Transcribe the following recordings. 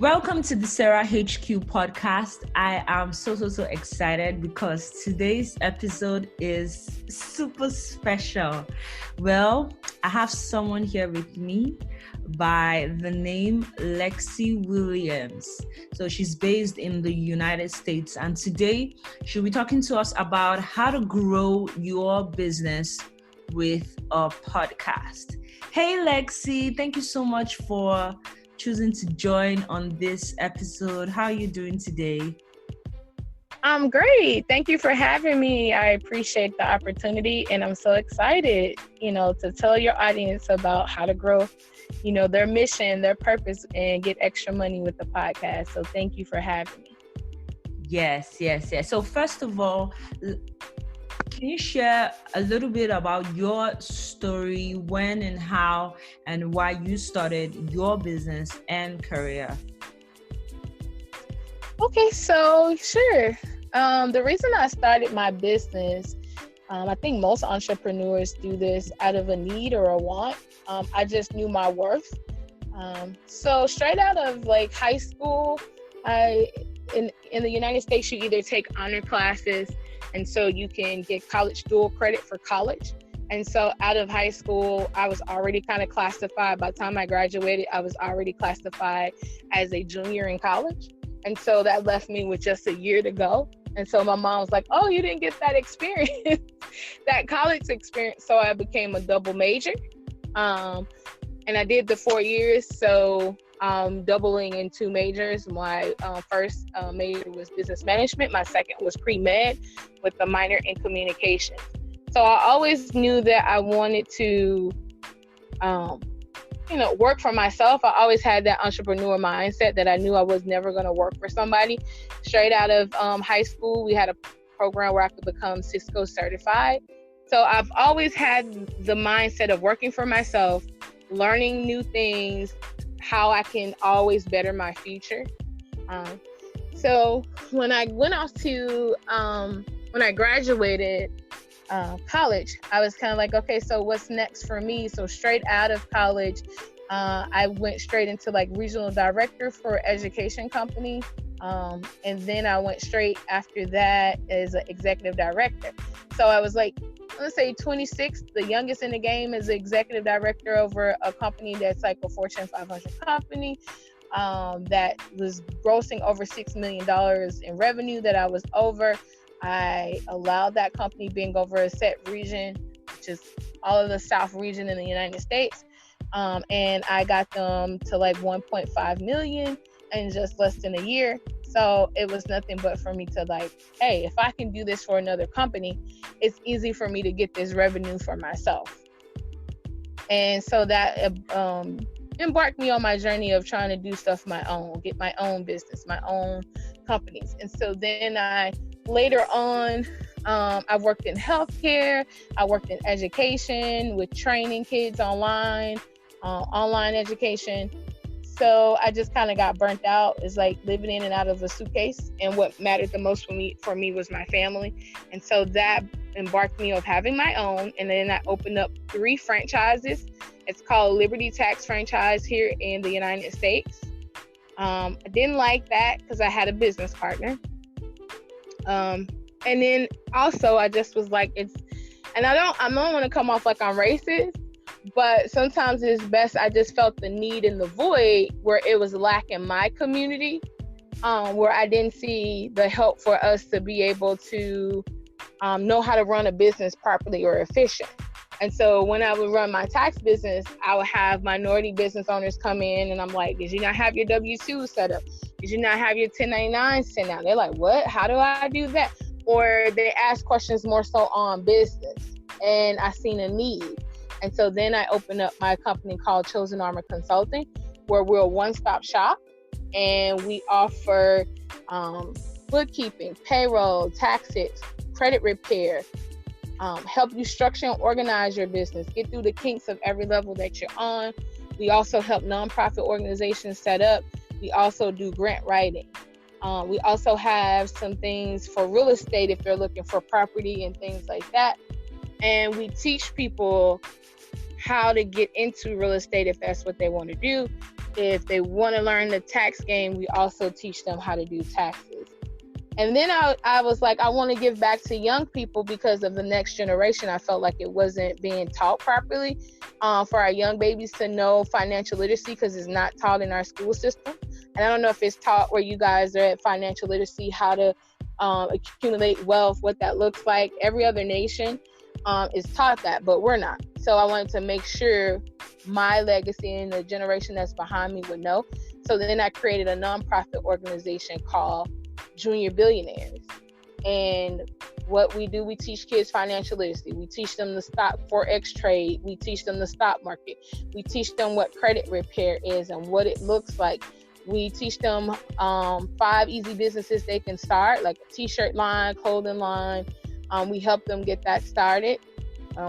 Welcome to the Sarah HQ podcast. I am so excited because today's episode is super special. Well, I have someone here with me by the name Alexis Williams. So she's based in the United States, and today she'll be talking to us about how to grow your business with a podcast. Hey Lexi, thank you so much for choosing to join on this episode. How are you doing today? I'm great. Thank you for having me. I appreciate the opportunity, and I'm so excited, to tell your audience about how to grow, their mission, their purpose, and get extra money with the podcast. So thank you for having me. Yes. So first of all, can you share a little bit about your story, when and how and why you started your business and career? Okay, so sure. The reason I started my business, I think most entrepreneurs do this out of a need or a want. I just knew my worth. So straight out of high school, in the United States, you either take honor classes, and so you can get college dual credit for college. And so out of high school, I was already kind of classified. By the time I graduated, I was already classified as a junior in college. And so that left me with just a year to go. And so my mom was like, oh, you didn't get that experience, that college experience. So I became a double major. And I did the 4 years. So doubling in two majors. My first major was business management. My second was pre-med with a minor in communication. So I always knew that I wanted to, work for myself. I always had that entrepreneur mindset that I knew I was never going to work for somebody. Straight out of high school, we had a program where I could become Cisco certified. So I've always had the mindset of working for myself, learning new things, how I can always better my future. So when I went off to, when I graduated college, I was kind of like, okay, so what's next for me? So straight out of college, I went straight into regional director for education company. And then I went straight after that as an executive director. So I was let's say 26, the youngest in the game as executive director over a company that's a Fortune 500 company that was grossing over $6 million in revenue that I was over. I allowed that company being over a set region, which is all of the South region in the United States. And I got them to 1.5 million in just less than a year. So it was nothing but for me to hey, if I can do this for another company, it's easy for me to get this revenue for myself. And so that embarked me on my journey of trying to do stuff my own, get my own business, my own companies. And so then later on, I worked in healthcare. I worked in education with training kids online education. So I just kind of got burnt out. It's living in and out of a suitcase. And what mattered the most for me was my family. And so that embarked me of having my own. And then I opened up 3 franchises. It's called Liberty Tax Franchise here in the United States. I didn't like that because I had a business partner. And then also I just was I don't want to come off like I'm racist, but sometimes it's best. I just felt the need in the void where it was lacking my community, where I didn't see the help for us to be able to know how to run a business properly or efficient. And so when I would run my tax business, I would have minority business owners come in and I'm like, did you not have your W-2 set up? Did you not have your 1099 sent out? They're like, what? How do I do that? Or they ask questions more so on business. And I seen a need. And so then I opened up my company called Chosen Armour Consulting, where we're a one-stop shop. And we offer bookkeeping, payroll, taxes, credit repair, help you structure and organize your business, get through the kinks of every level that you're on. We also help nonprofit organizations set up. We also do grant writing. We also have some things for real estate if they're looking for property and things like that. And we teach people how to get into real estate if that's what they want to do. If they want to learn the tax game, we also teach them how to do taxes. And then I was like, I want to give back to young people because of the next generation. I felt like it wasn't being taught properly for our young babies to know financial literacy, because it's not taught in our school system. And I don't know if it's taught where you guys are at, financial literacy, how to accumulate wealth, what that looks like. Every other nation is taught that, but we're not. So I wanted to make sure my legacy and the generation that's behind me would know. So then I created a nonprofit organization called Junior Billionaires. And what we do, we teach kids financial literacy. We teach them the stock forex trade. We teach them the stock market. We teach them what credit repair is and what it looks like. We teach them 5 easy businesses they can start, like a t-shirt line, clothing line. We help them get that started.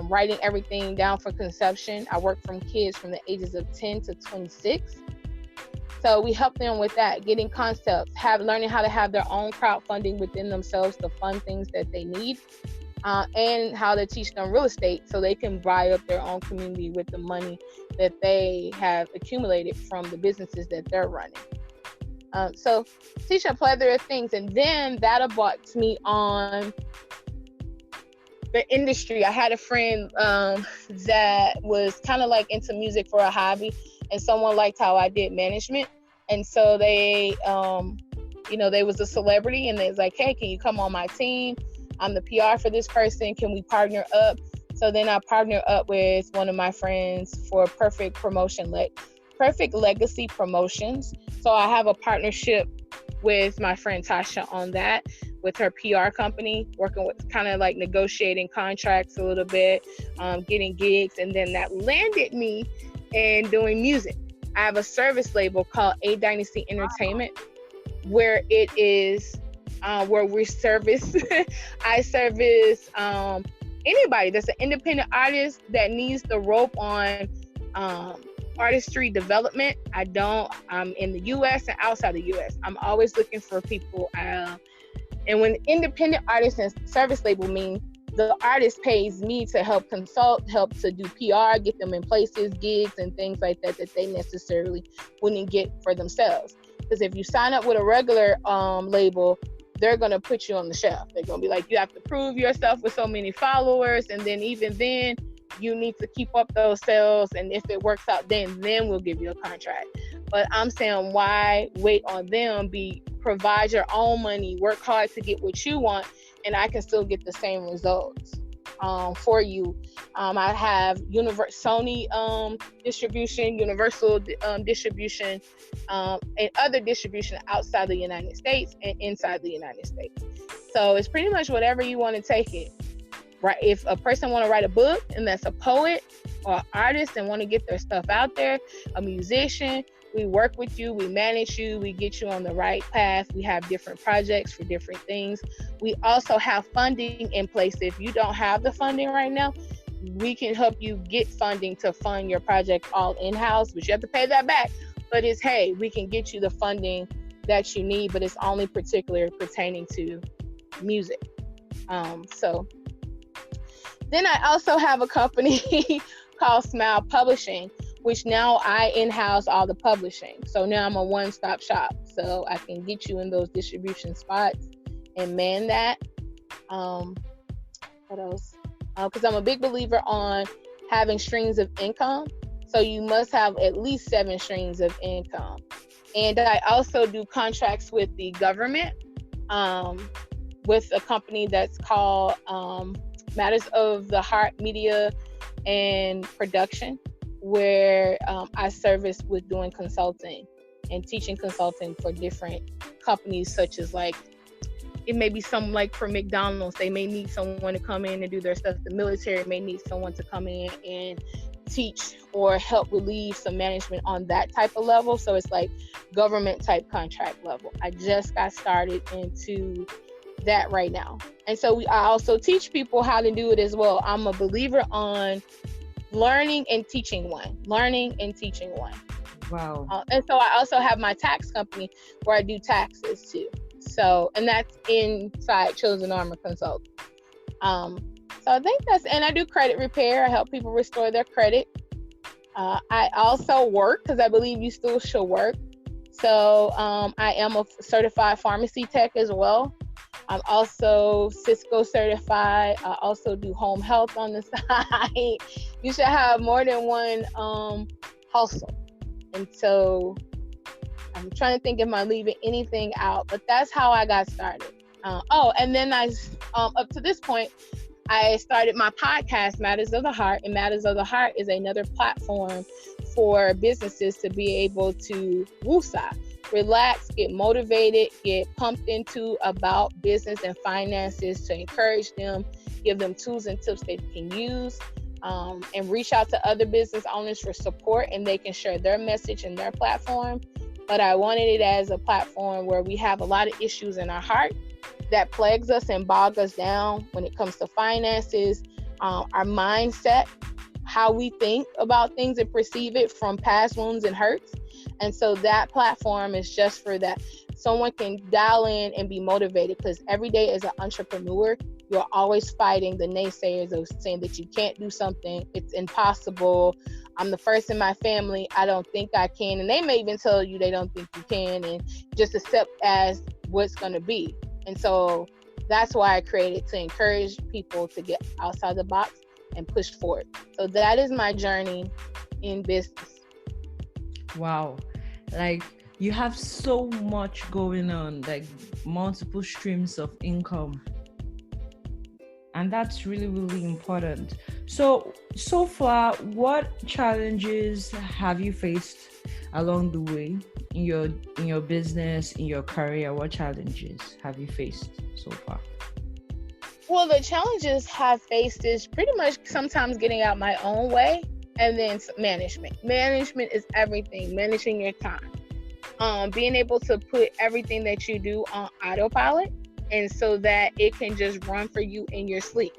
Writing everything down for conception. I work from kids from the ages of 10 to 26. So we help them with that, getting concepts, learning how to have their own crowdfunding within themselves to fund things that they need, and how to teach them real estate so they can buy up their own community with the money that they have accumulated from the businesses that they're running. So teach a plethora of things. And then that embarked me on the industry. I had a friend that was kind of like into music for a hobby, and someone liked how I did management. And so they, they was a celebrity, and they was like, hey, can you come on my team? I'm the PR for this person. Can we partner up? So then I partnered up with one of my friends for Perfect Legacy Promotions. So I have a partnership with my friend Tasha on that, with her PR company, working with kind of like negotiating contracts a little bit, getting gigs. And then that landed me in doing music. I have a service label called A Dynasty Entertainment, where it is where we service, I service anybody that's an independent artist that needs the rope on artistry development. I'm in the U.S. and outside the U.S. I'm always looking for people. And when independent artist and service label mean, the artist pays me to help consult, help to do PR, get them in places, gigs, and things like that they necessarily wouldn't get for themselves. Because if you sign up with a regular label, they're going to put you on the shelf. They're going to be like, you have to prove yourself with so many followers. And then even then, you need to keep up those sales. And if it works out, then we'll give you a contract. But I'm saying, why wait on them? Provide your own money, work hard to get what you want, and I can still get the same results for you. I have Sony distribution, Universal distribution, and other distribution outside the United States and inside the United States. So it's pretty much whatever you want to take it. Right? If a person want to write a book, and that's a poet or an artist and want to get their stuff out there, a musician, we work with you, we manage you, we get you on the right path. We have different projects for different things. We also have funding in place. If you don't have the funding right now, we can help you get funding to fund your project all in-house, but you have to pay that back. But it's, hey, we can get you the funding that you need, but it's only particular pertaining to music. So then I also have a company called Smile Publishing, which now I in-house all the publishing. So now I'm a one-stop shop. So I can get you in those distribution spots and man that. What else? Because I'm a big believer on having streams of income. So you must have at least 7 streams of income. And I also do contracts with the government, with a company that's called Matters of the Heart Media and Production, where I service with doing consulting and teaching consulting for different companies, such as like, it may be some like for McDonald's, they may need someone to come in and do their stuff. The military may need someone to come in and teach or help relieve some management on that type of level. So it's like government type contract level. I just got started into that right now. And so I also teach people how to do it as well. I'm a believer on learning and teaching one. Wow. And so I also have my tax company where I do taxes too. So, and that's inside Chosen Armour Consulting. So I think and I do credit repair. I help people restore their credit. I also work, because I believe you still should work. So I am a certified pharmacy tech as well. I'm also Cisco certified. I also do home health on the side. You should have more than one hustle. And so I'm trying to think if I'm leaving anything out, but that's how I got started. And then up to this point, I started my podcast, Matters of the Heart. And Matters of the Heart is another platform for businesses to be able to woosah, relax, get motivated, get pumped into about business and finances, to encourage them, give them tools and tips they can use, and reach out to other business owners for support, and they can share their message and their platform. But I wanted it as a platform where we have a lot of issues in our heart that plagues us and bog us down when it comes to finances, our mindset, how we think about things and perceive it from past wounds and hurts. And so that platform is just for that. Someone can dial in and be motivated, because every day as an entrepreneur, you're always fighting the naysayers of saying that you can't do something, it's impossible, I'm the first in my family, I don't think I can. And they may even tell you they don't think you can, and just accept as what's going to be. And so that's why I created, to encourage people to get outside the box and push forward. So that is my journey in business. Wow. Like, you have so much going on, like multiple streams of income. And that's really, really important. So far, what challenges have you faced along the way in your business, in your career? What challenges have you faced so far? Well, the challenges I've faced is pretty much sometimes getting out my own way, and then management. Management is everything. Managing your time. Being able to put everything that you do on autopilot, and so that it can just run for you in your sleep.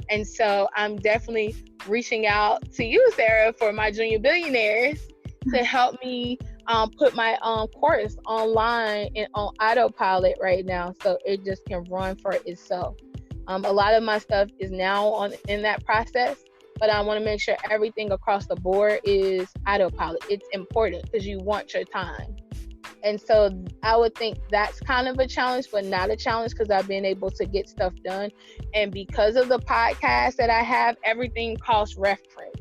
And so I'm definitely reaching out to you, Sarah, for my Junior Billionaires to help me put my course online and on autopilot right now, so it just can run for itself. A lot of my stuff is now in that process, but I want to make sure everything across the board is autopilot. It's important because you want your time. And so I would think that's kind of a challenge, but not a challenge, because I've been able to get stuff done. And because of the podcast that I have, everything costs referral.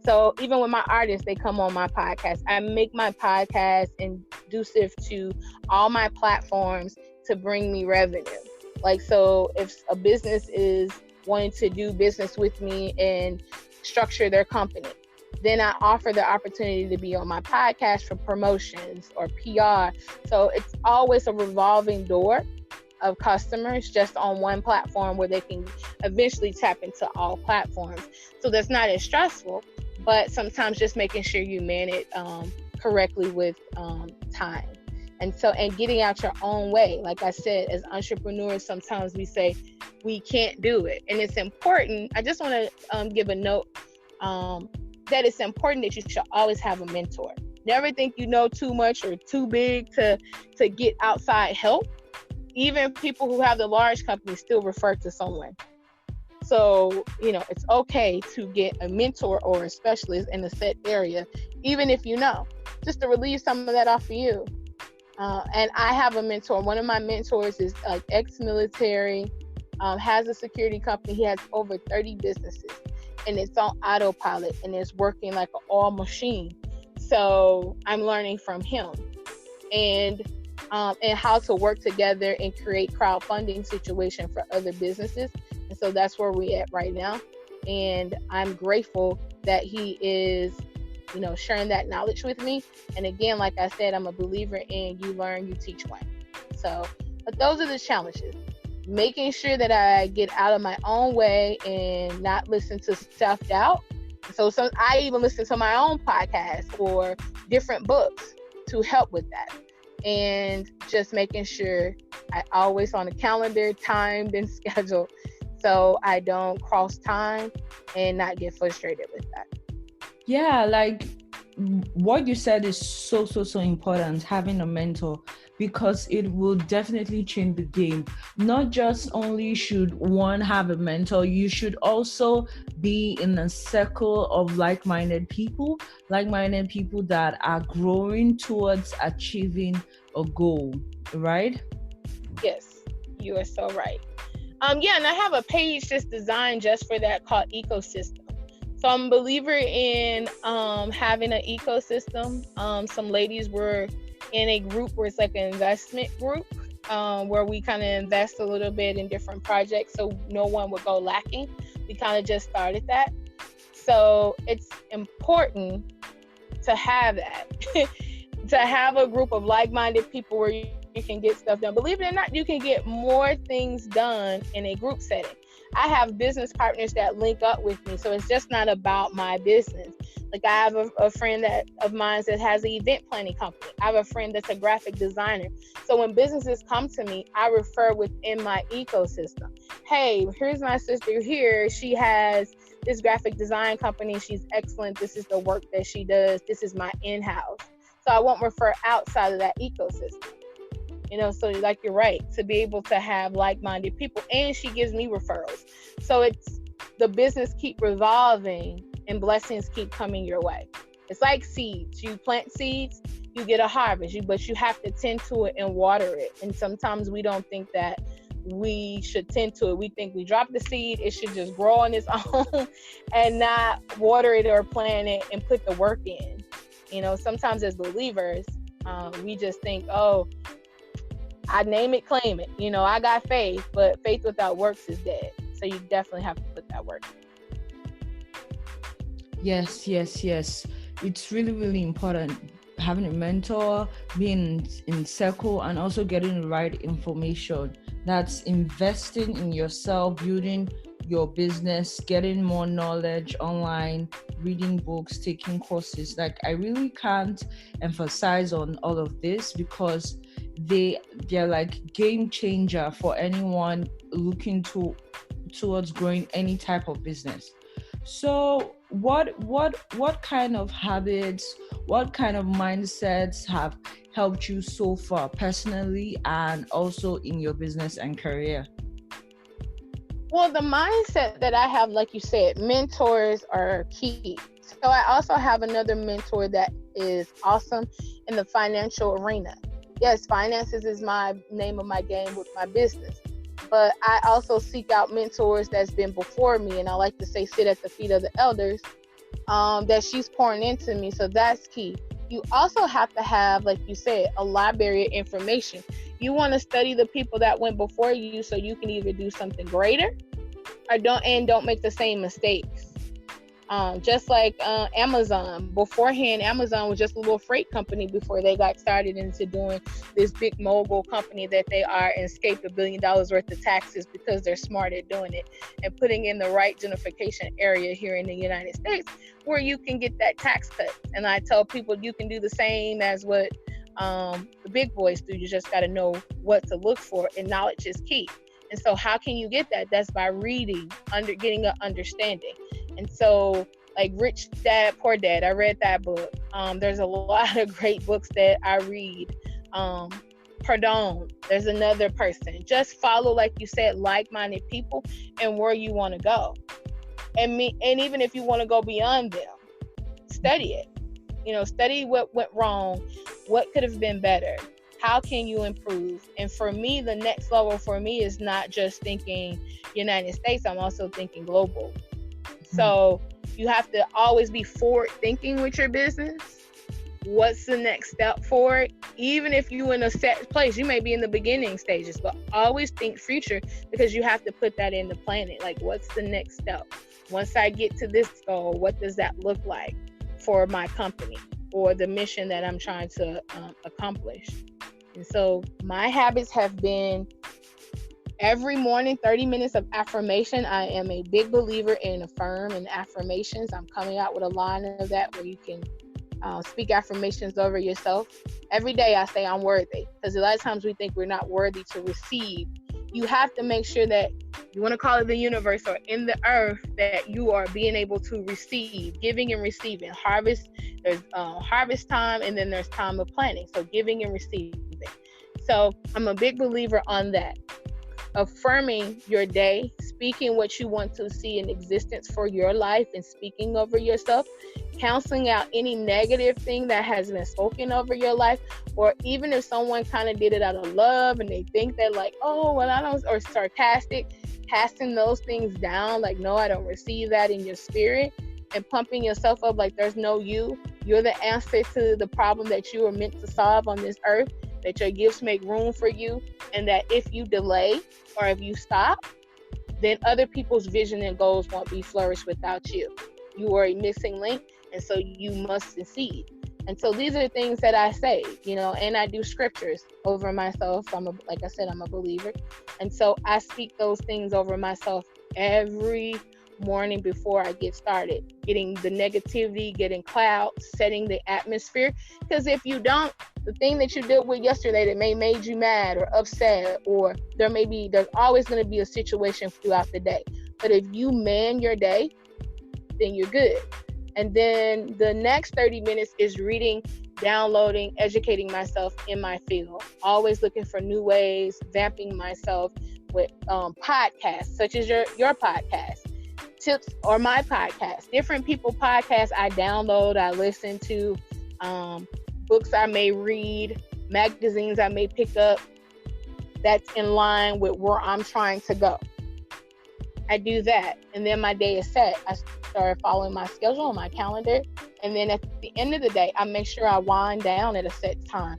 So even with my artists, they come on my podcast. I make my podcast conducive to all my platforms to bring me revenue. Like, so if a business is wanting to do business with me and structure their company, then I offer the opportunity to be on my podcast for promotions or PR. So it's always a revolving door of customers just on one platform, where they can eventually tap into all platforms. So that's not as stressful, but sometimes just making sure you manage correctly with time. And so, and getting out your own way. Like I said, as entrepreneurs, sometimes we say we can't do it. And it's important. I just want to give a note that it's important that you should always have a mentor. Never think you know too much or too big to get outside help. Even people who have the large companies still refer to someone. So, it's okay to get a mentor or a specialist in a set area, even if you know, just to relieve some of that off of you. And I have a mentor. One of my mentors is ex-military, has a security company. He has over 30 businesses, and it's on autopilot, and it's working like an all machine. So I'm learning from him and how to work together and create crowdfunding situation for other businesses. And so that's where we're at right now. And I'm grateful that he is, sharing that knowledge with me. And again, like I said, I'm a believer in you learn, you teach one. So, but those are the challenges. Making sure that I get out of my own way and not listen to self-doubt. So I even listen to my own podcast or different books to help with that. And just making sure I always on a calendar, timed and scheduled, so I don't cross time and not get frustrated with that. Yeah, like what you said is so important, having a mentor, because it will definitely change the game. Not just only should one have a mentor, you should also be in a circle of like-minded people that are growing towards achieving a goal, right? Yes, you are so right. Yeah, and I have a page just designed just for that called ecosystem. So I'm a believer in having an ecosystem. Some ladies were in a group where it's like an investment group, where we kind of invest a little bit in different projects so no one would go lacking. We kind of just started that. So it's important to have that, to have a group of like-minded people where you can get stuff done. Believe it or not, you can get more things done in a group setting. I have business partners that link up with me, so it's just not about my business. Like I have a friend of mine that has an event planning company. I have a friend that's a graphic designer. So when businesses come to me, I refer within my ecosystem. Hey, here's my sister here. She has this graphic design company. She's excellent. This is the work that she does. This is my in-house. So I won't refer outside of that ecosystem. So like you're right, to be able to have like-minded people, and she gives me referrals. So it's the business keep revolving and blessings keep coming your way. It's like seeds. You plant seeds, you get a harvest, but you have to tend to it and water it. And sometimes we don't think that we should tend to it. We think we drop the seed, it should just grow on its own and not water it or plant it and put the work in. Sometimes as believers, we just think, oh, I name it, claim it. I got faith, but faith without works is dead. So you definitely have to put that work in. Yes. It's really important. Having a mentor, being in circle, and also getting the right information. That's investing in yourself, building your business, getting more knowledge online, reading books, taking courses. Like I really can't emphasize on all of this because they're like game changer for anyone looking towards growing any type of business. So what kind of habits, what kind of mindsets have helped you so far personally and also in your business and career? Well, the mindset that I have, like you said, mentors are key. So I also have another mentor that is awesome in the financial arena. Yes, finances is my name of my game with my business. But I also seek out mentors that's been before me, and I like to say sit at the feet of the elders, that she's pouring into me. So that's key. You also have to have, like you said, a library of information. You want to study the people that went before you so you can either do something greater or don't make the same mistakes. Just like Amazon. Beforehand, Amazon was just a little freight company before they got started into doing this big mogul company that they are and escaped $1 billion worth of taxes because they're smart at doing it and putting in the right gentrification area here in the United States where you can get that tax cut. And I tell people you can do the same as what the big boys do. You just got to know what to look for, and knowledge is key. And so how can you get that? That's by reading, getting an understanding. And so like Rich Dad, Poor Dad, I read that book. There's a lot of great books that I read. Pardon, there's another person. Just follow, like you said, like-minded people and where you want to go. And even if you want to go beyond them, study it. Study what went wrong, what could have been better. How can you improve? And for me, the next level for me is not just thinking United States, I'm also thinking global. So you have to always be forward thinking with your business. What's the next step for it? Even if you're in a set place, you may be in the beginning stages, but always think future because you have to put that in the planning. Like, what's the next step? Once I get to this goal, what does that look like for my company or the mission that I'm trying to accomplish? And so my habits have been every morning, 30 minutes of affirmation. I am a big believer in affirm and affirmations. I'm coming out with a line of that where you can speak affirmations over yourself. Every day I say I'm worthy, because a lot of times we think we're not worthy to receive. You have to make sure that you want to call it the universe or in the earth that you are being able to receive, giving and receiving. Harvest There's harvest time, and then there's time of planting. So giving and receiving. So I'm a big believer on that. Affirming your day, speaking what you want to see in existence for your life, and speaking over yourself, counseling out any negative thing that has been spoken over your life, or even if someone kind of did it out of love and they think that like, oh, well, I don't, or sarcastic, casting those things down, like, no, I don't receive that in your spirit, and pumping yourself up like there's no you. You're the answer to the problem that you were meant to solve on this earth, that your gifts make room for you, and that if you delay or if you stop, then other people's vision and goals won't be flourished without you. You are a missing link, and so you must succeed. And so these are the things that I say, you know, and I do scriptures over myself. Like I said, I'm a believer. And so I speak those things over myself every morning before I get started, getting the negativity, getting clouds, setting the atmosphere. Because if you don't, the thing that you dealt with yesterday that may made you mad or upset, or there's always going to be a situation throughout the day. But if you man your day, then you're good. And then the next 30 minutes is reading, downloading, educating myself in my field, always looking for new ways, vamping myself with podcasts, such as your podcast, tips, or my podcast, different people podcasts I download, I listen to, books I may read, magazines I may pick up that's in line with where I'm trying to go. I do that, and then my day is set. I start following my schedule on my calendar, and then at the end of the day, I make sure I wind down at a set time,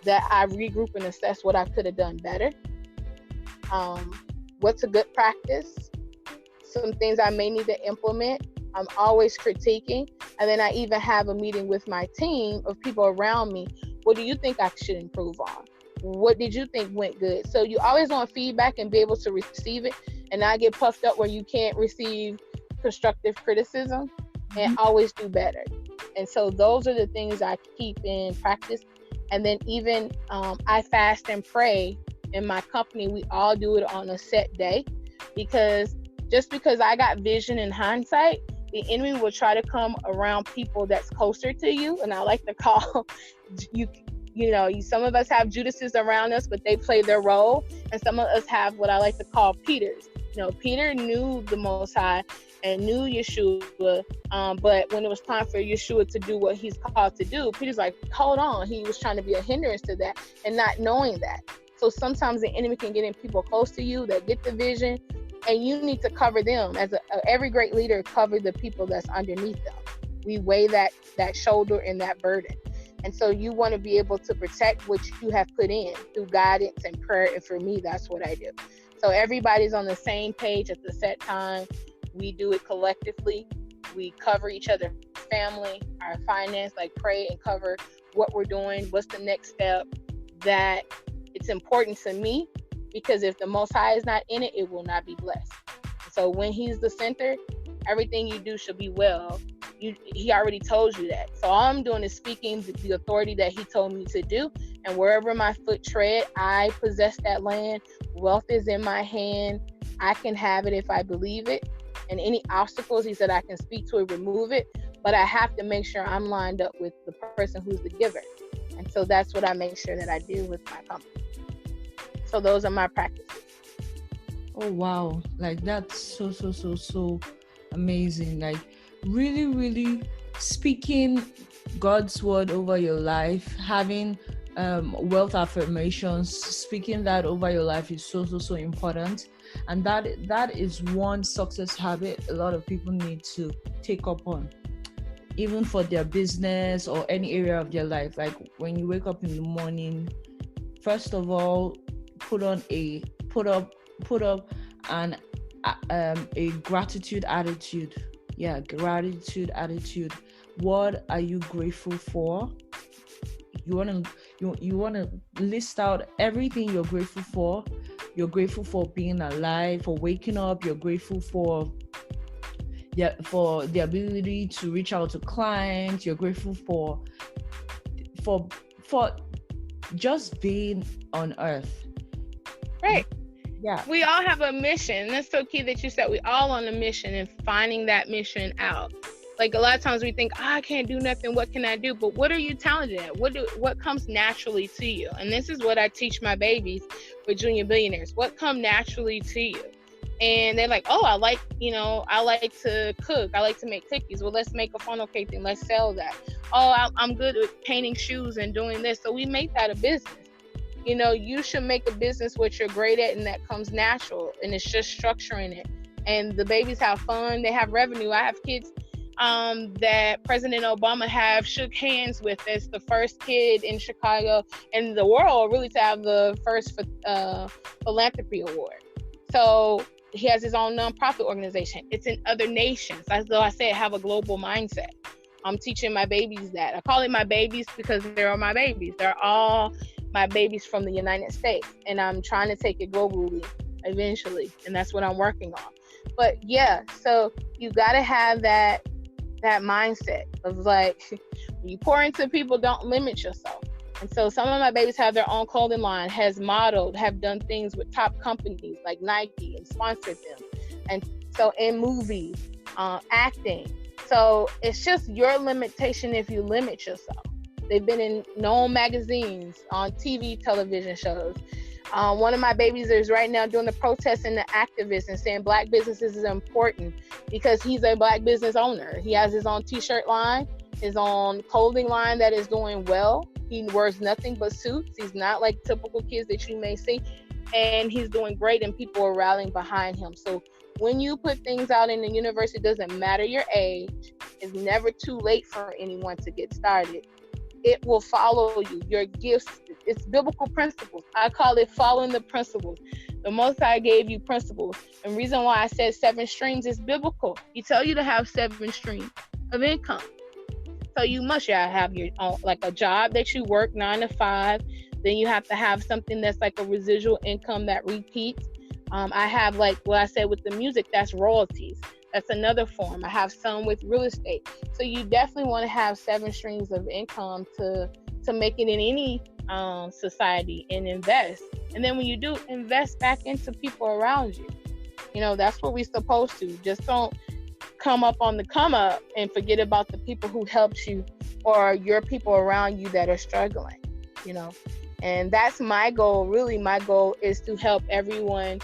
that I regroup and assess what I could have done better, what's a good practice, some things I may need to implement. I'm always critiquing, and then I even have a meeting with my team of people around me. What do you think I should improve on? What did you think went good? So you always want feedback and be able to receive it, and not get puffed up where you can't receive constructive criticism, and always do better. And so those are the things I keep in practice. And then even I fast and pray in my company. We all do it on a set day, because just because I got vision in hindsight, the enemy will try to come around people that's closer to you. And I like to call some of us have Judases around us, but they play their role. And some of us have what I like to call Peters. You know, Peter knew the Most High and knew Yeshua, but when it was time for Yeshua to do what he's called to do, Peter's like, hold on. He was trying to be a hindrance to that and not knowing that. So sometimes the enemy can get in people close to you that get the vision, and you need to cover them. As every great leader, cover the people that's underneath them. We weigh that shoulder and that burden. And so you want to be able to protect what you have put in through guidance and prayer. And for me, that's what I do. So everybody's on the same page at the set time. We do it collectively. We cover each other's family, our finance, like pray and cover what we're doing. What's the next step? That it's important to me, because if the Most High is not in it, it will not be blessed. So when he's the center, everything you do should be well. He already told you that. So all I'm doing is speaking the authority that he told me to do. And wherever my foot tread, I possess that land. Wealth is in my hand. I can have it if I believe it. And any obstacles, he said, I can speak to it, remove it. But I have to make sure I'm lined up with the person who's the giver. And so that's what I make sure that I do with my company. So those are my practices. Oh, wow. Like, that's so amazing. Like, really, really speaking God's word over your life, having wealth affirmations, speaking that over your life is so important. And that is one success habit a lot of people need to take up on, even for their business or any area of their life. Like when you wake up in the morning, first of all, put up a gratitude attitude. Yeah, gratitude attitude. What are you grateful for? You wanna list out everything you're grateful for. You're grateful for being alive, for waking up. You're grateful for the ability to reach out to clients. You're grateful for just being on earth. Right. Yeah. We all have a mission. That's so key that you said we all on a mission, and finding that mission out. Like a lot of times we think, I can't do nothing. What can I do? But what are you talented at? What comes naturally to you? And this is what I teach my babies with Junior Billionaires. What come naturally to you? And they're like, oh, I like to cook. I like to make cookies. Well, let's make a funnel cake and let's sell that. Oh, I'm good with painting shoes and doing this. So we make that a business. You should make a business what you're great at and that comes natural. And it's just structuring it. And the babies have fun. They have revenue. I have kids that President Obama shook hands with as the first kid in Chicago and the world really to have the first philanthropy award. So he has his own nonprofit organization. It's in other nations. As though I said, have a global mindset. I'm teaching my babies that. I call it my babies because they're my babies. They're all my babies from the United States. And I'm trying to take it globally eventually. And that's what I'm working on. But yeah, so you got to have that mindset of like, when you pour into people, don't limit yourself. And so some of my babies have their own clothing line, have done things with top companies like Nike and sponsored them. And so in movies, acting. So it's just your limitation if you limit yourself. They've been in known magazines, on TV, television shows. One of my babies is right now doing the protest and the activist and saying Black businesses is important because he's a Black business owner. He has his own t-shirt line, his own clothing line that is doing well. He wears nothing but suits. He's not like typical kids that you may see. And he's doing great and people are rallying behind him. So when you put things out in the universe, it doesn't matter your age. It's never too late for anyone to get started. It will follow you. Your gifts, it's biblical principles. I call it following the principles. The Most High gave you principles. And the reason why I said 7 streams is biblical. He tell you to have 7 streams of income. So you must have your own, like a job that you work 9 to 5. Then you have to have something that's like a residual income that repeats. I have like what I said with the music, that's royalties. That's another form. I have some with real estate. So you definitely want to have 7 streams of income to make it in any society and invest. And then when you do, invest back into people around you. That's what we're supposed to. Just don't come up on the come up and forget about the people who helped you or your people around you that are struggling, And that's my goal. Really, my goal is to help everyone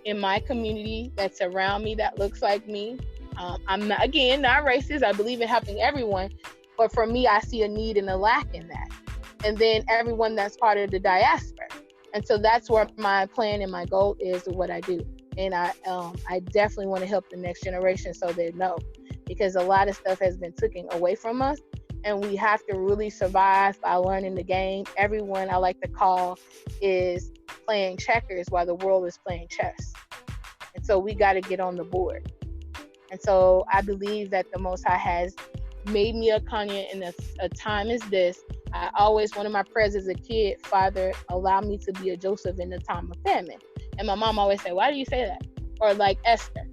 in my community that's around me that looks like me. I'm not racist. I believe in helping everyone. But for me, I see a need and a lack in that. And then everyone that's part of the diaspora. And so that's where my plan and my goal is of what I do. And I definitely want to help the next generation so they know. Because a lot of stuff has been taken away from us. And we have to really survive by learning the game. Everyone I like to call is playing checkers while the world is playing chess. And so we got to get on the board. And so I believe that the Most High has made me a Kanye in a time as this. One of my prayers as a kid, Father, allow me to be a Joseph in the time of famine. And my mom always said, why do you say that? Or like Esther.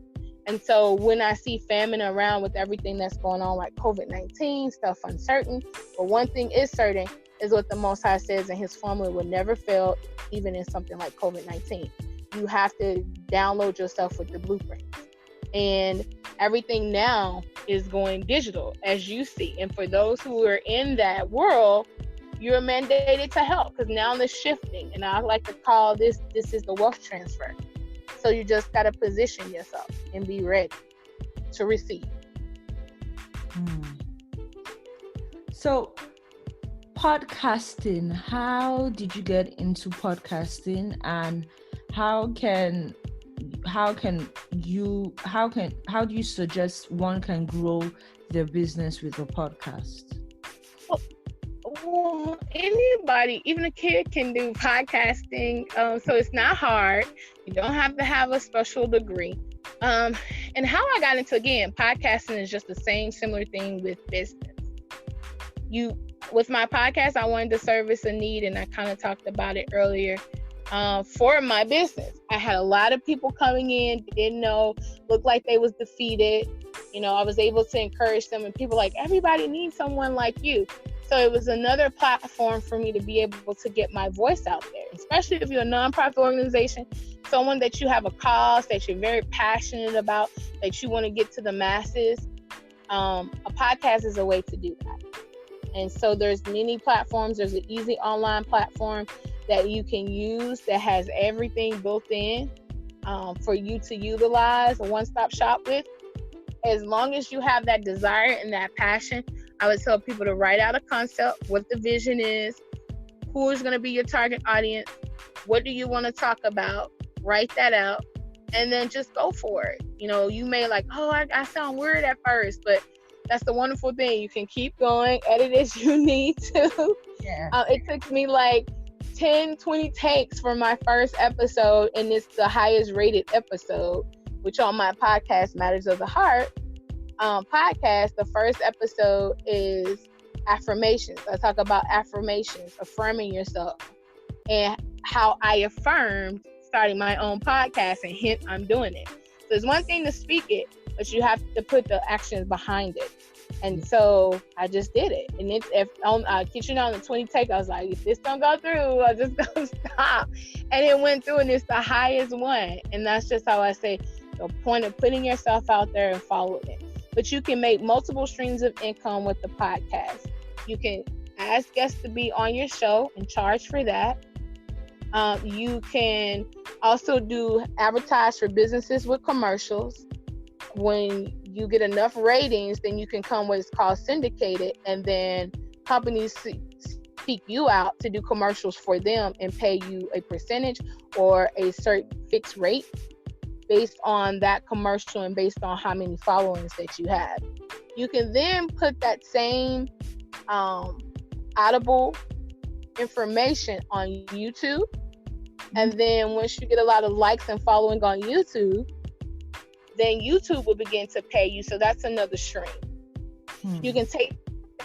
And so when I see famine around with everything that's going on, like COVID-19, stuff uncertain, but one thing is certain is what the Most High says, and his formula will never fail, even in something like COVID-19. You have to download yourself with the blueprint. And everything now is going digital, as you see. And for those who are in that world, you're mandated to help, because now it's shifting. And I like to call this is the wealth transfer. So you just got to position yourself and be ready to receive. So podcasting, how did you get into podcasting, and how do you suggest one can grow their business with a podcast? Well, anybody, even a kid, can do podcasting. So it's not hard. You don't have to have a special degree. And how I got into, again, podcasting is just the same similar thing with business. With my podcast, I wanted to service a need, and I kind of talked about it earlier. For my business, I had a lot of people coming in, didn't know, looked like they was defeated. I was able to encourage them, and people like, everybody needs someone like you. So it was another platform for me to be able to get my voice out there, especially if you're a nonprofit organization, someone that you have a cause that you're very passionate about, that you want to get to the masses. A podcast is a way to do that. And so there's many platforms. There's an easy online platform that you can use that has everything built in for you to utilize, a one-stop shop with. As long as you have that desire and that passion, I would tell people to write out a concept, what the vision is, who is going to be your target audience, what do you want to talk about, write that out, and then just go for it. You know, you may like, oh, I sound weird at first, but that's the wonderful thing. You can keep going, edit as you need to. Yeah. It took me like 10, 20 takes for my first episode, and it's the highest rated episode, which on my podcast, Matters of the Heart podcast, the first episode is affirmations. I talk about affirmations, affirming yourself, and how I affirmed starting my own podcast, and hence I'm doing it. So it's one thing to speak it, but you have to put the actions behind it. And so I just did it. And I kid you not, on the 20 take, I was like, if this don't go through, I'm just gonna stop. And it went through, and it's the highest one. And that's just how I say the point of putting yourself out there and following it. But you can make multiple streams of income with the podcast. You can ask guests to be on your show and charge for that. You can also advertise for businesses with commercials. When you get enough ratings, then you can come what's called syndicated, and then companies seek you out to do commercials for them and pay you a percentage or a certain fixed rate based on that commercial and based on how many followings that you have. You can then put that same audible information on YouTube. And then once you get a lot of likes and following on YouTube, then YouTube will begin to pay you. So that's another stream. You can take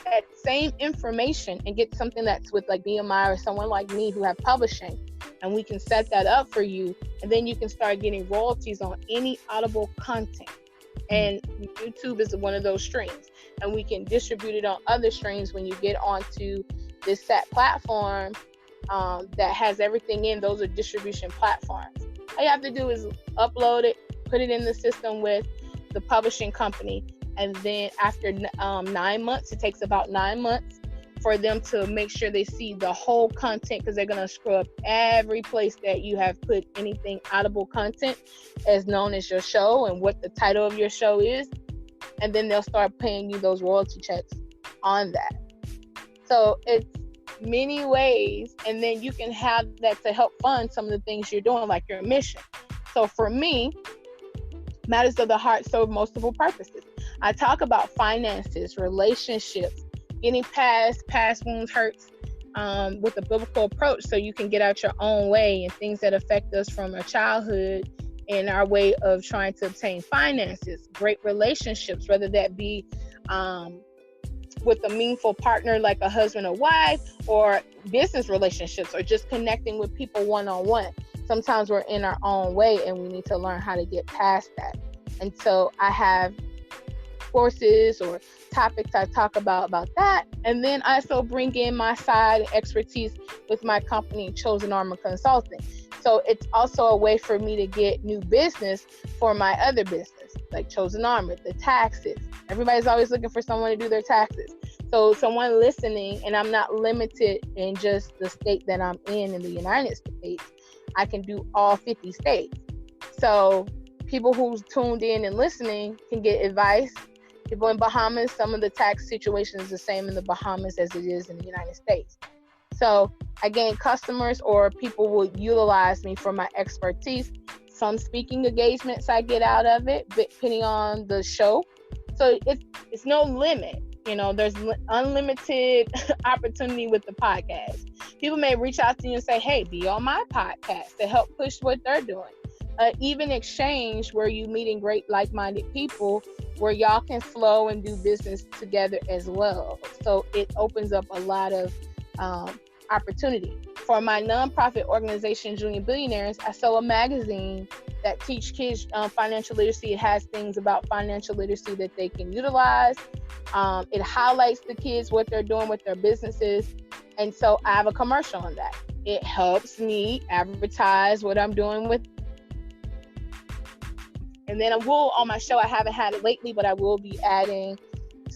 that same information and get something that's with like BMI or someone like me who have publishing, and we can set that up for you. And then you can start getting royalties on any audible content. And YouTube is one of those streams. And we can distribute it on other streams when you get onto this set platform that has everything in. Those are distribution platforms. All you have to do is upload it, put it in the system with the publishing company, and then after 9 months, it takes about 9 months for them to make sure they see the whole content, because they're going to scrub every place that you have put anything audible content as known as your show and what the title of your show is, and then they'll start paying you those royalty checks on that. So it's many ways, and then you can have that to help fund some of the things you're doing, like your mission. So for me, Matters of the Heart serve multiple purposes. I talk about finances, relationships, getting past wounds, hurts with a biblical approach, so you can get out your own way, and things that affect us from our childhood and our way of trying to obtain finances. Great relationships, whether that be with a meaningful partner like a husband or wife, or business relationships, or just connecting with people one-on-one. Sometimes we're in our own way and we need to learn how to get past that. And so I have courses or topics I talk about that. And then I also bring in my side expertise with my company, Chosen Armour Consulting. So it's also a way for me to get new business for my other business, like Chosen Armour, the taxes. Everybody's always looking for someone to do their taxes. So someone listening, and I'm not limited in just the state that I'm in the United States. I can do all 50 states. So people who's tuned in and listening can get advice. People in Bahamas, some of the tax situation is the same in the Bahamas as it is in the United States. So I gain customers, or people will utilize me for my expertise. Some speaking engagements I get out of it, depending on the show. So it's no limit. You know, there's unlimited opportunity with the podcast. People may reach out to you and say, hey, be on my podcast, to help push what they're doing. Even exchange, where you meeting great like-minded people, where y'all can flow and do business together as well. So it opens up a lot of opportunity. For my nonprofit organization, Junior Billionaires, I sell a magazine that teach kids financial literacy. It has things about financial literacy that they can utilize. It highlights the kids, what they're doing with their businesses. And so I have a commercial on that. It helps me advertise what I'm doing with. And then I will, on my show, I haven't had it lately, but I will be adding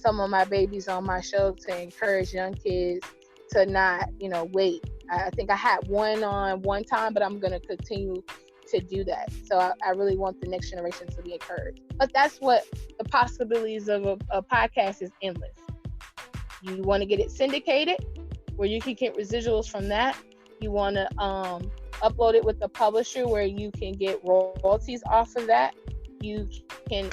some of my babies on my show to encourage young kids to not, wait. I think I had one on one time, but I'm going to continue to do that. So I really want the next generation to be encouraged. But that's what the possibilities of a podcast is endless. You want to get it syndicated, where you can get residuals from that. You want to upload it with the publisher, where you can get royalties off of that. You can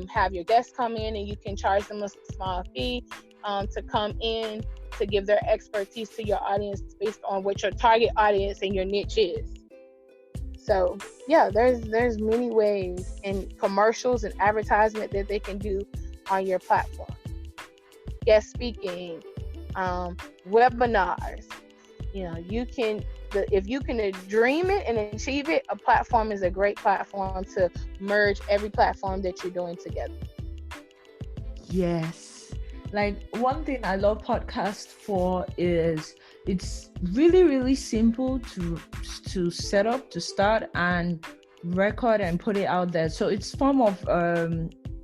have your guests come in and you can charge them a small fee to come in to give their expertise to your audience based on what your target audience and your niche is. So yeah, there's many ways and commercials and advertisement that they can do on your platform. Guest speaking, webinars. You can, if you can dream it and achieve it, a platform is a great platform to merge every platform that you're doing together. Yes. Like, one thing I love podcasts for is it's really, really simple to set up, to start and record and put it out there. So it's form of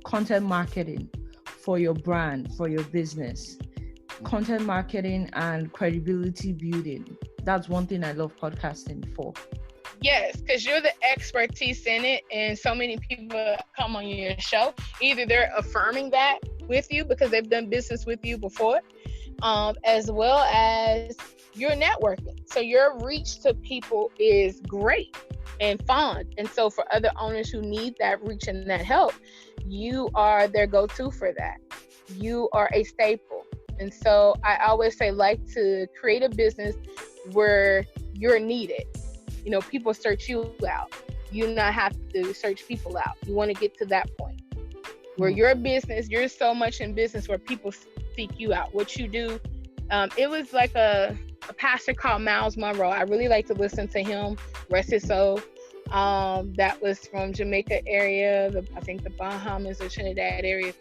content marketing for your brand, for your business. Content marketing and credibility building. That's one thing I love podcasting for. Yes, because you're the expertise in it, and so many people come on your show. Either they're affirming that with you because they've done business with you before, as well as you're networking. So your reach to people is great and fun. And so for other owners who need that reach and that help, you are their go-to for that. You are a staple. And so I always say, like, to create a business where you're needed. People search you out. You not have to search people out. You want to get to that point where your business, you're so much in business where people seek you out. What you do, it was like a pastor called Miles Monroe. I really like to listen to him, rest his soul. That was from Jamaica area, I think the Bahamas or Trinidad area.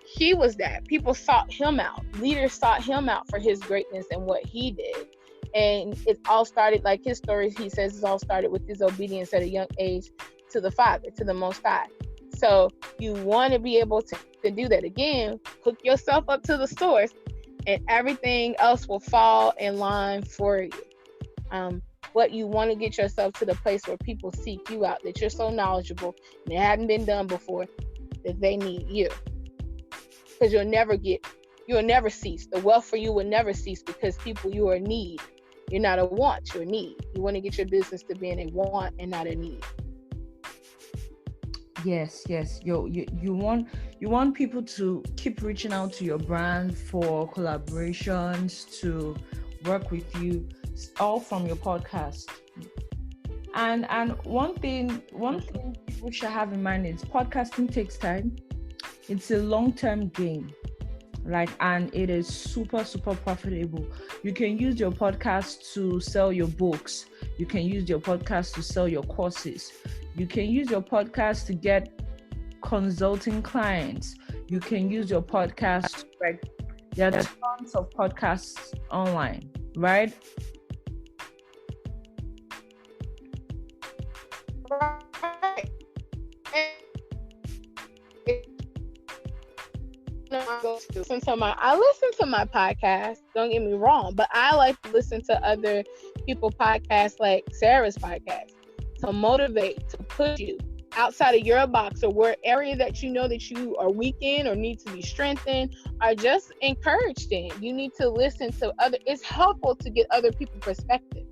He was that. People sought him out. Leaders sought him out for his greatness and what he did. And it all started, like his story, he says, it all started with his obedience at a young age to the Father, to the Most High. So you want to be able to do that. Again, hook yourself up to the source and everything else will fall in line for you. But you want to get yourself to the place where people seek you out, that you're so knowledgeable and it hadn't been done before, that they need you. Because you'll never cease. The wealth for you will never cease because people, you are a need. You're not a want, you're a need. You want to get your business to being a want and not a need. Yes. You want people to keep reaching out to your brand for collaborations, to work with you, all from your podcast. And one thing people should have in mind is podcasting takes time. It's a long-term game. And it is super, super profitable. You can use your podcast to sell your books. You can use your podcast to sell your courses. You can use your podcast to get consulting clients. You can use your podcast, there are tons of podcasts online, right? Right. I listen to my podcast, don't get me wrong, but I like to listen to other people's podcasts, like Sarah's podcast, to motivate, to push you outside of your box, or where area that you know that you are weak in or need to be strengthened or just encouraged in. You need to listen to it's helpful to get other people's perspective.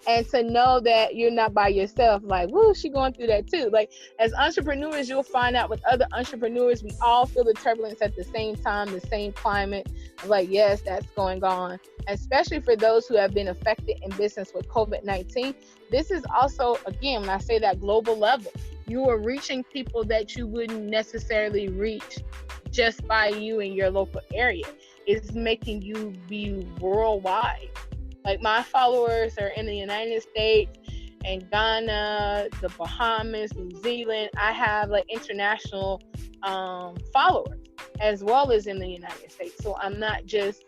And to know that you're not by yourself, like, woo, she going through that too. Like, as entrepreneurs, you'll find out with other entrepreneurs, we all feel the turbulence at the same time, the same climate. Like, yes, that's going on. Especially for those who have been affected in business with COVID-19. This is also, again, when I say that global level, you are reaching people that you wouldn't necessarily reach just by you in your local area. It's making you be worldwide. Like, my followers are in the United States and Ghana, the Bahamas, New Zealand. I have international followers as well as in the United States. So I'm not just,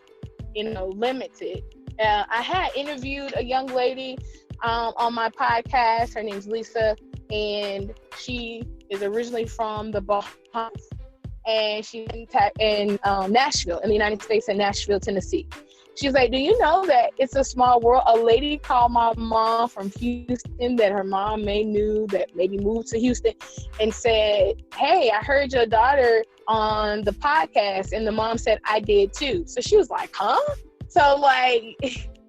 limited. I had interviewed a young lady on my podcast. Her name's Lisa, and she is originally from the Bahamas. and she's in Nashville, in the United States, in Nashville, Tennessee. She's like, do you know that it's a small world? A lady called my mom from Houston that her mom knew that maybe moved to Houston and said, hey, I heard your daughter on the podcast. And the mom said, I did too. So she was like, huh? So like,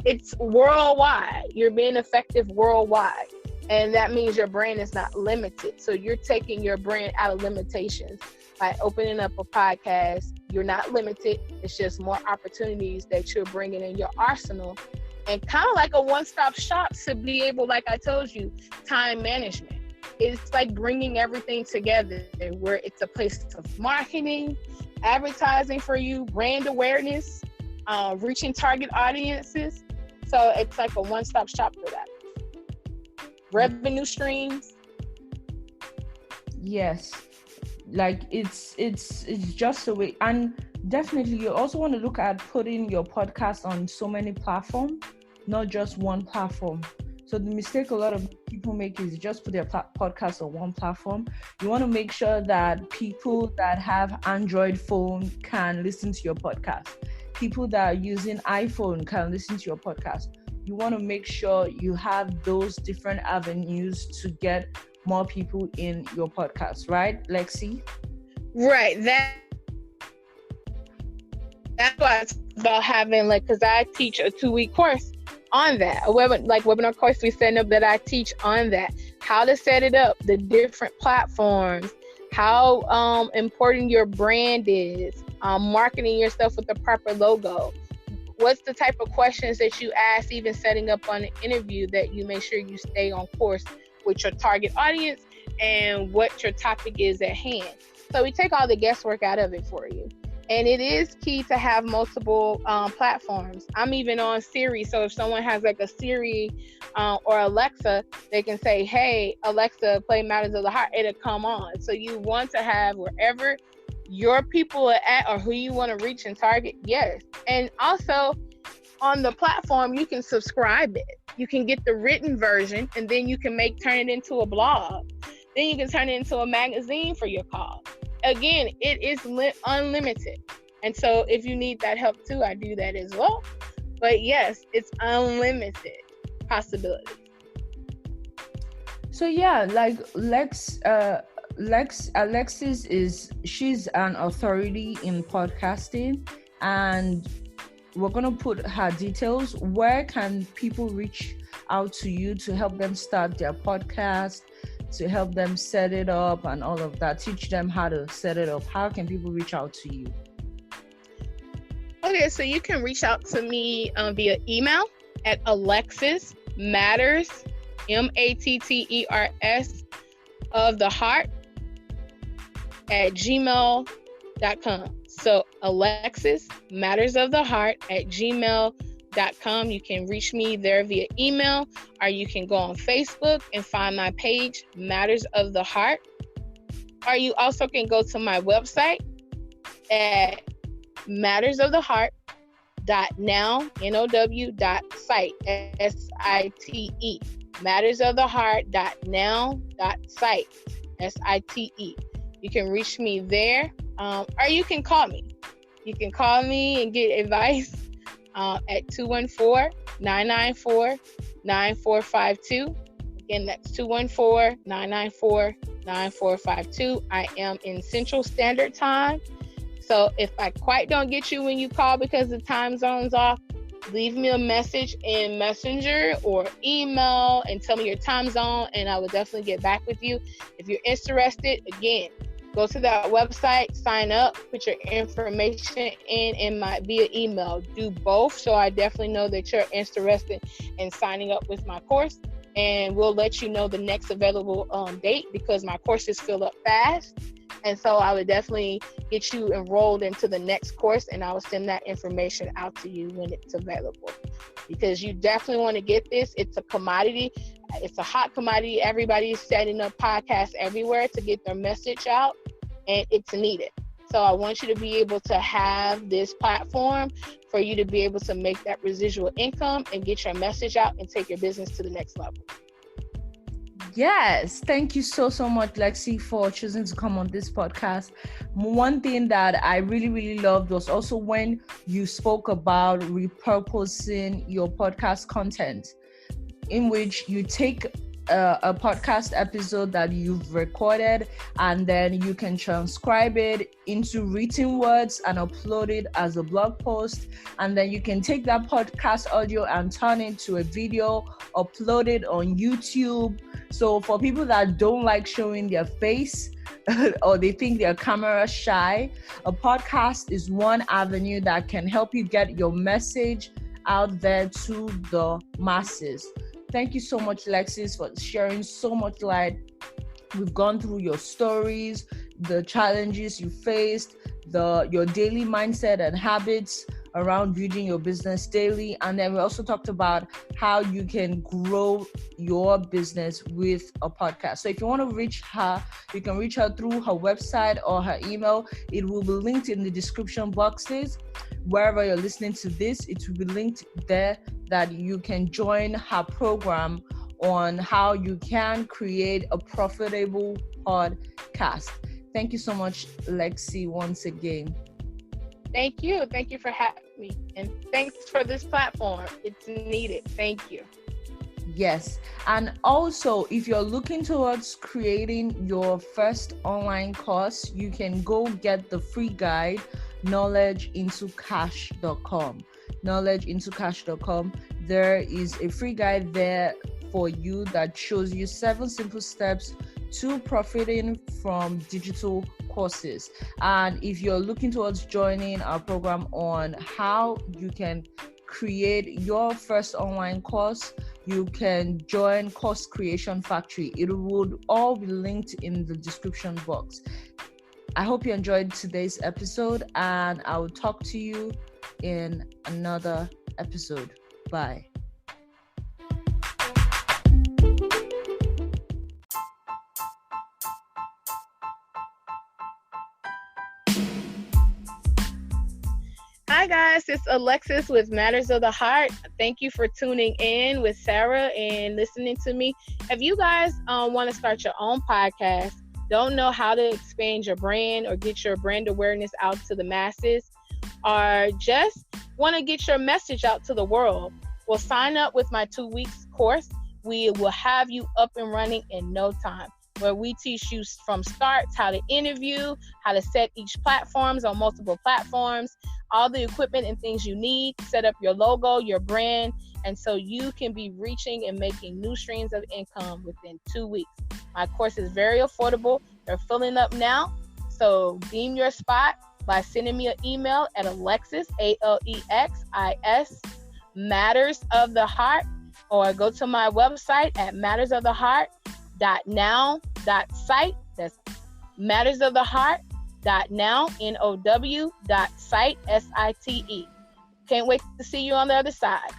it's worldwide. You're being effective worldwide. And that means your brand is not limited. So you're taking your brand out of limitations. By opening up a podcast, you're not limited. It's just more opportunities that you're bringing in your arsenal, and kind of like a one-stop shop to be able, like I told you, time management. It's like bringing everything together where it's a place of marketing, advertising for you, brand awareness, reaching target audiences. So it's like a one-stop shop for that. Revenue streams. Yes. Like it's just a way. And definitely you also want to look at putting your podcast on so many platforms, not just one platform. So the mistake a lot of people make is just put their podcast on one platform. You want to make sure that people that have Android phone can listen to your podcast. People that are using iPhone can listen to your podcast. You want to make sure you have those different avenues to get more people in your podcast, right, Lexi? Right. That's why it's about having, like, because I teach a 2-week course on that, webinar course we set up that I teach on that, how to set it up, the different platforms, how important your brand is, marketing yourself with the proper logo. What's the type of questions that you ask, even setting up on an interview, that you make sure you stay on course with your target audience and what your topic is at hand. So we take all the guesswork out of it for you. And it is key to have multiple platforms. I'm even on Siri. So if someone has like a Siri or Alexa, they can say, hey, Alexa, play Matters of the Heart. It'll come on. So you want to have wherever your people are at or who you want to reach and target. Yes. And also on the platform, you can subscribe it. You can get the written version, and then you can turn it into a blog. Then you can turn it into a magazine for your cause. Again, it is unlimited. And so if you need that help too, I do that as well. But yes, it's unlimited possibilities. So yeah, like Alexis she's an authority in podcasting, and we're going to put her details. Where can people reach out to you to help them start their podcast, to help them set it up and all of that? Teach them how to set it up. How can people reach out to you? Okay, so you can reach out to me via email at Alexis Matters, Matters of the Heart at gmail.com. So Alexis Matters of the Heart at gmail.com. You can reach me there via email, or you can go on Facebook and find my page, Matters of the Heart. Or you also can go to my website at mattersoftheheart.now, now.site, S-I-T-E. mattersoftheheart.now.site, S-I-T-E. You can reach me there, or you can call me. You can call me and get advice at 214-994-9452. Again, that's 214-994-9452. I am in Central Standard Time. So if I quite don't get you when you call because the time zone's off, leave me a message in Messenger or email and tell me your time zone, and I will definitely get back with you. If you're interested, again, go to that website, sign up, put your information in via email. Do both, so I definitely know that you're interested in signing up with my course, and we'll let you know the next available date, because my courses fill up fast. And so I would definitely get you enrolled into the next course, and I will send that information out to you when it's available, because you definitely want to get this. It's a commodity. It's a hot commodity. Everybody's setting up podcasts everywhere to get their message out, and it's needed. So I want you to be able to have this platform for you to be able to make that residual income and get your message out and take your business to the next level. Yes, thank you so much, Lexi, for choosing to come on this podcast. One thing that I really loved was also when you spoke about repurposing your podcast content, in which you take a podcast episode that you've recorded, and then you can transcribe it into written words and upload it as a blog post, and then you can take that podcast audio and turn it to a video, upload it on YouTube. So for people that don't like showing their face or they think they're camera shy, a podcast is one avenue that can help you get your message out there to the masses. Thank you so much, Alexis, for sharing so much light. We've gone through your stories, the challenges you faced, your daily mindset and habits around building your business daily. And then we also talked about how you can grow your business with a podcast. So if you want to reach her, you can reach her through her website or her email. It will be linked in the description boxes. Wherever you're listening to this, it will be linked there, that you can join her program on how you can create a profitable podcast. Thank you so much, Lexi, once again. Thank you. Thank you for having me. And thanks for this platform. It's needed. Thank you. Yes. And also, if you're looking towards creating your first online course, you can go get the free guide, knowledgeintocash.com. knowledgeintocash.com. There is a free guide there for you that shows you 7 simple steps to profiting from digital courses. And if you're looking towards joining our program on how you can create your first online course, you can join Course Creation Factory. It would all be linked in the description box. I hope you enjoyed today's episode, and I will talk to you in another episode. Bye. Hi guys, it's Alexis with Matters of the Heart. Thank you for tuning in with Sarah and listening to me. If you guys want to start your own podcast, don't know how to expand your brand or get your brand awareness out to the masses, or just want to get your message out to the world, well, sign up with my 2 weeks course. We will have you up and running in no time, where we teach you from start how to interview, how to set each platforms on multiple platforms, all the equipment and things you need, set up your logo, your brand, and so you can be reaching and making new streams of income within 2 weeks. My course is very affordable. They're filling up now, so deem your spot by sending me an email at Alexis, Alexis, Matters of the Heart, or go to my website at mattersoftheheart.now.site. That's mattersoftheheart.now, NOW.site, SITE. Can't wait to see you on the other side.